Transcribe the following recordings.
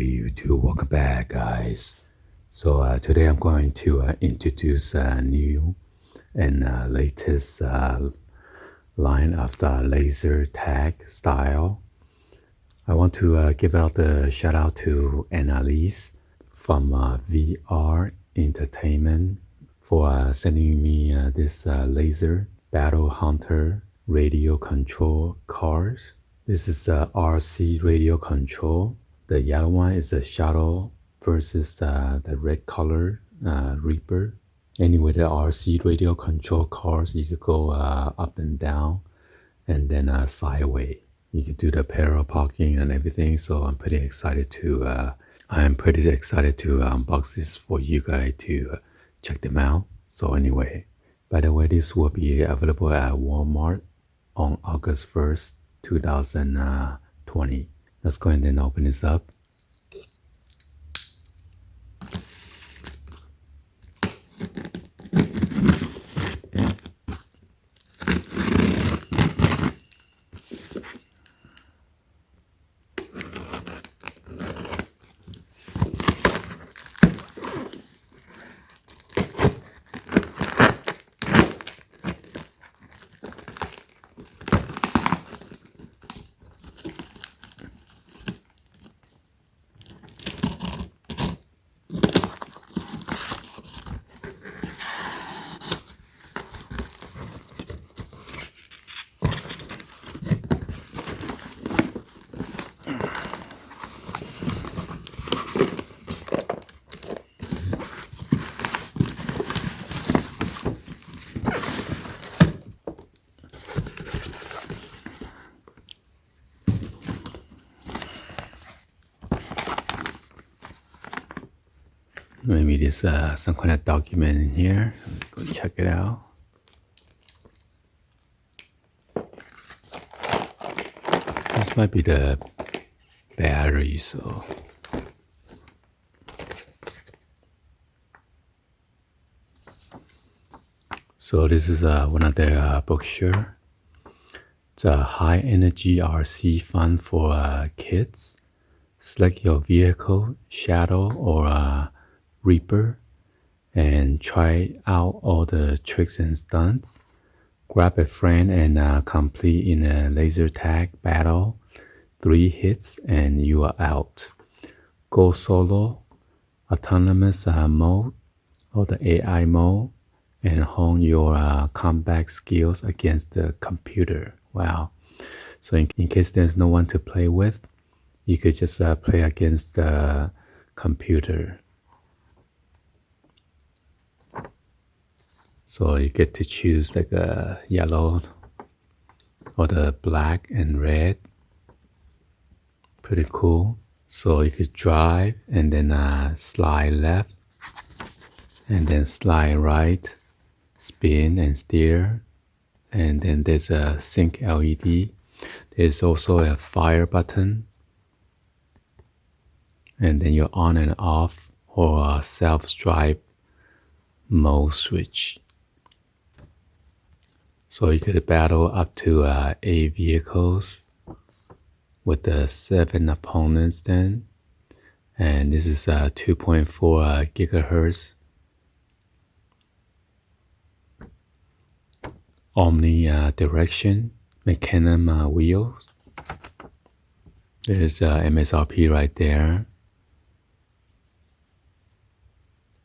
YouTube, welcome back guys. So today I'm going to introduce a new and latest line of the laser tag style. I want to give out the shout out to Annalise from VR Entertainment for sending me this laser battle hunter radio control cars. This is the RC radio control. The yellow one is the shuttle versus the red color Reaper. Anyway, the RC radio control cars, you could go up and down and then sideways. You could do the parallel parking and everything. So I'm pretty excited to unbox this for you guys to check them out. So anyway, by the way, this will be available at Walmart on August 1st, 2020. Let's go ahead and open this up. Maybe there's some kind of document in here. Let's go check it out. This might be the battery, so this is one of their brochures. It's a high energy RC fun for kids. Select your vehicle, Shadow or Reaper, and try out all the tricks and stunts. Grab a friend and complete in a laser tag battle. 3 hits and you are out. Go solo, autonomous mode, or the AI mode, and hone your combat skills against the computer. Wow. So in case there's no one to play with, you could just play against the computer. So you get to choose like a yellow or the black and red. Pretty cool. So you could drive and then slide left and then slide right, spin and steer. And then there's a sync LED. There's also a fire button. And then your on and off or self-drive mode switch. So you could battle up to 8 vehicles with the 7 opponents then. And this is 2.4 gigahertz omni direction mechanism wheels. There's MSRP right there.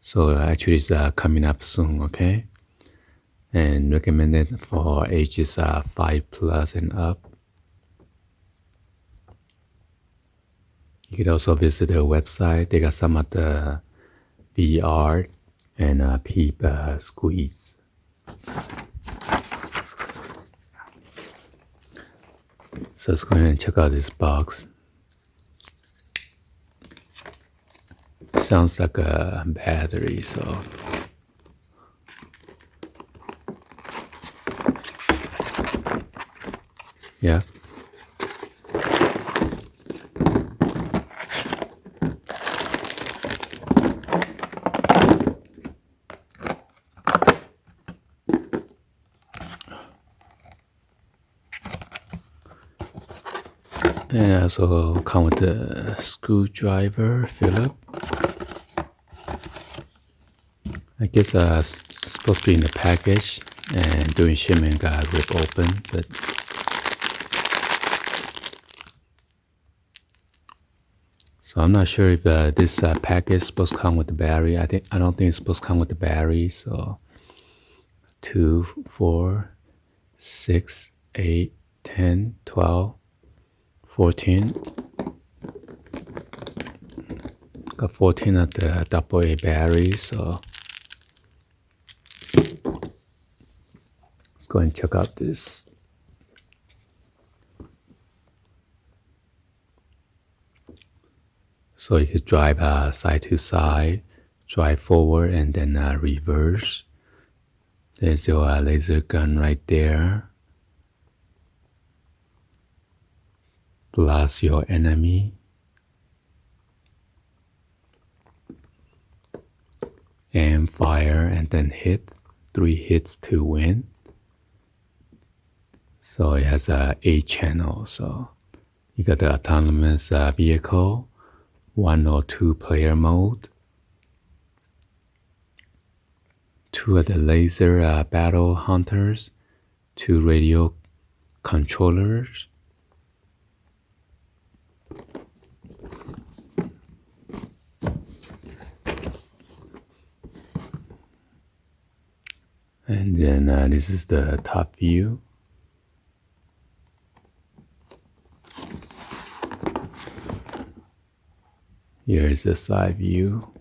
So actually it's coming up soon, okay? And recommended for ages 5+ and up. You could also visit their website. They got some of the VR and peep squeeze. So let's go ahead and check out this box. It sounds like a battery, so yeah. And also come with the screwdriver Philip. I guess it's supposed to be in the package, and during shipment got ripped open, but so I'm not sure if this package is supposed to come with the battery. I don't think it's supposed to come with the battery. So 2, 4, 6, 8, 10, 12, 14. Got 14 of the AA batteries. So let's go and check out this. So you could drive side to side, drive forward, and then reverse. There's your laser gun right there. Blast your enemy. And fire and then hit. 3 hits to win. So it has 8 channels. So you got the autonomous vehicle, 1 or 2 player mode, 2 of the laser battle hunters, 2 radio controllers, and then this is the top view. Here is the side view,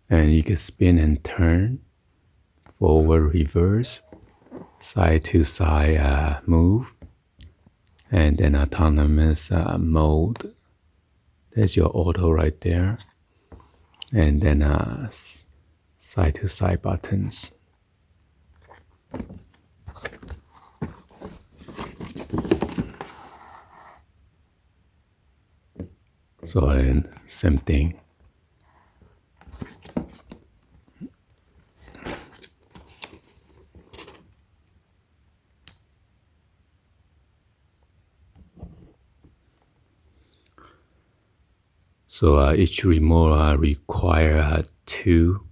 and you can spin and turn, forward, reverse, side to side move, and then autonomous mode. There's your auto right there, and then side to side buttons. So same thing. So each remote require 2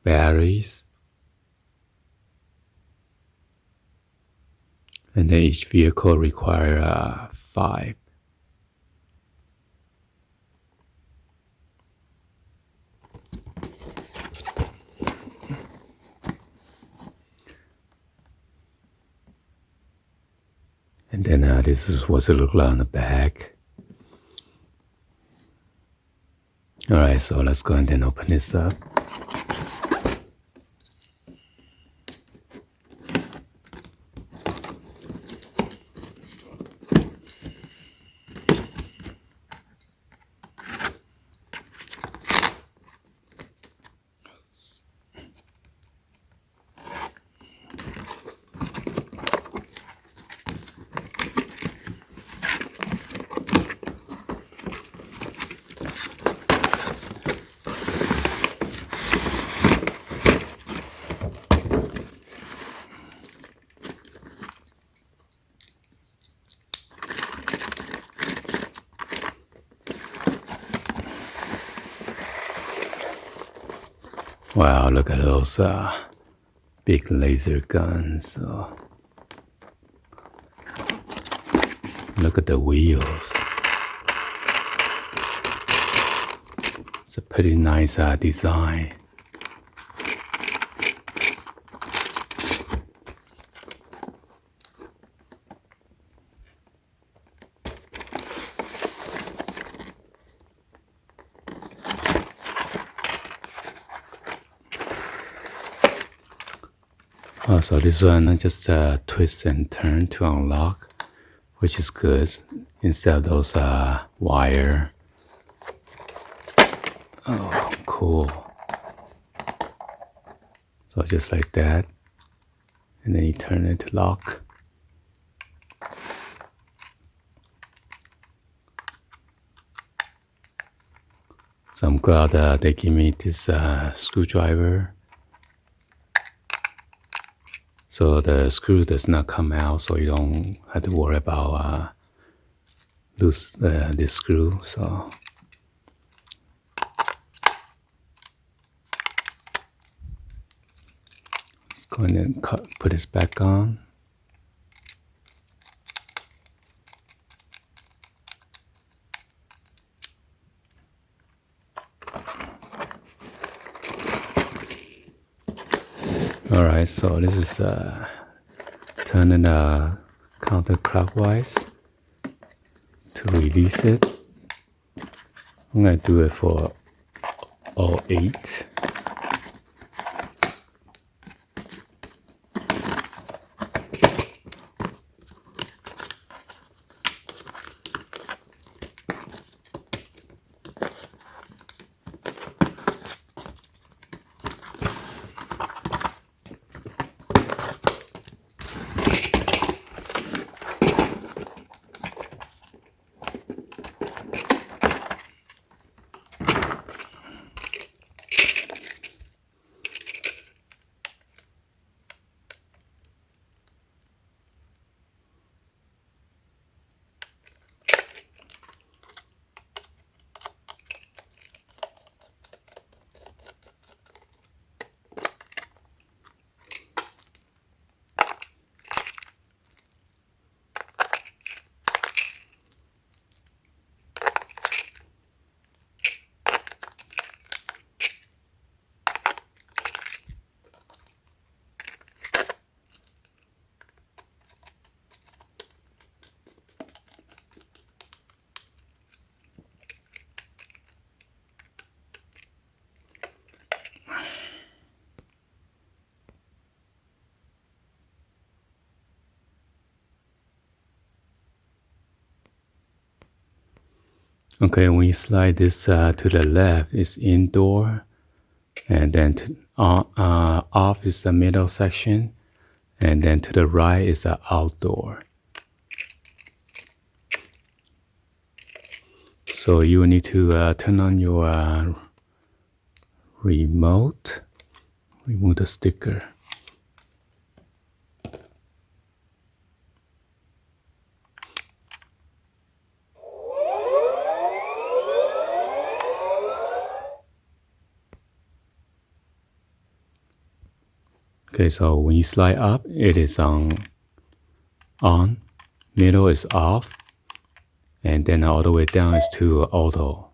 batteries, and then each vehicle require 5. And then this is what it looks like on the back. Alright, so let's go and then open this up. Wow, look at those big laser guns. Look at the wheels. It's a pretty nice design. So this one just twist and turn to unlock, which is good instead of those wire. Oh, cool. So just like that, and then you turn it to lock. So I'm glad they give me this screwdriver. So the screw does not come out, so you don't have to worry about loose this screw. So let's go ahead and put this back on. All right, so this is turning counterclockwise to release it. I'm going to do it for all 8. Okay, when you slide this to the left, it's indoor, and then off is the middle section, and then to the right is the outdoor. So you will need to turn on your remote, remove the sticker. Okay, so when you slide up, it is on, middle is off, and then all the way down is to auto.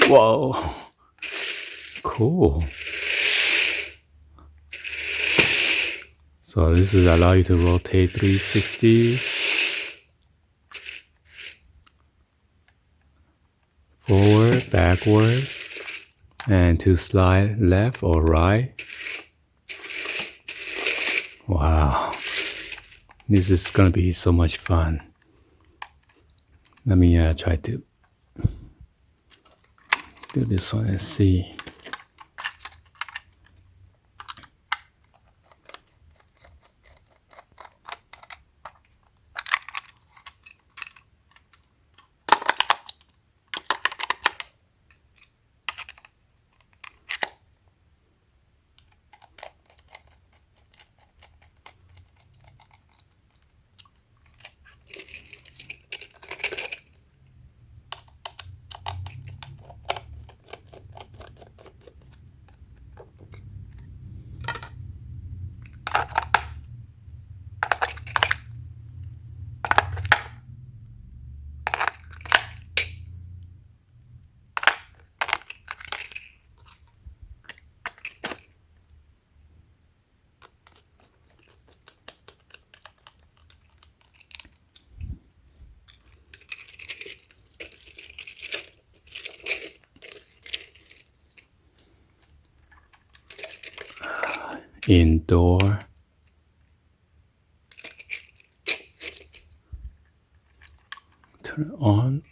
Whoa, cool. So this is allow you to rotate 360, forward, backward, and to slide left or right. Wow, this is gonna be so much fun. Let me try to do this one and see. Indoor, turn it on.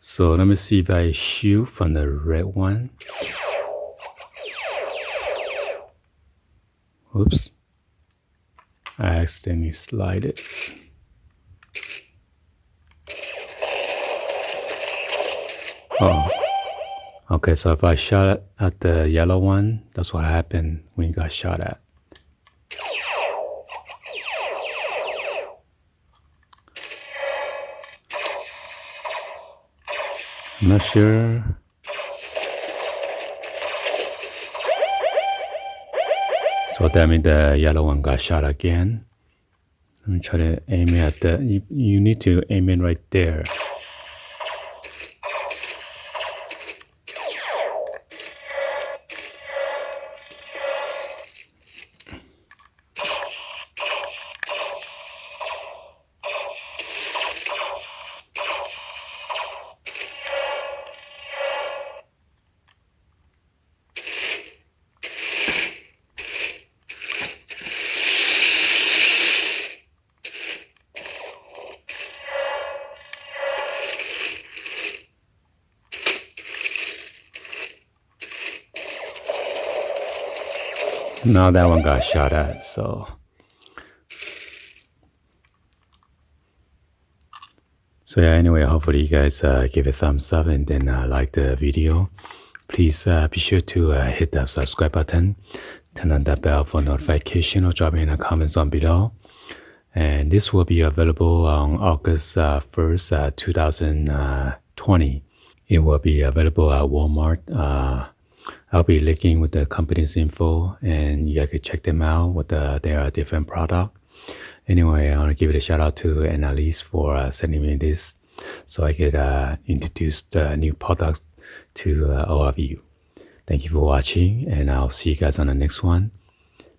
So let me see if I shoot from the red one. Oops, I accidentally slide it. Oh, Okay, so if I shot at the yellow one, that's what happened when you got shot at. I'm not sure. So that means the yellow one got shot again. Let me try to aim it at the, you need to aim it right there. Now that one got shot at, so yeah, anyway, hopefully you guys give it a thumbs up and then like the video. Please be sure to hit the subscribe button, turn on the bell for notification, or drop in the comments on below. And this will be available on August 1st, 2020. It will be available at Walmart. I'll be linking with the company's info, and you guys can check them out with their different product. Anyway, I want to give it a shout out to Annalise for sending me this, so I could introduce the new products to all of you. Thank you for watching, and I'll see you guys on the next one.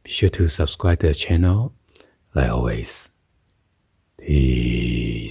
Be sure to subscribe to the channel, like always. Peace.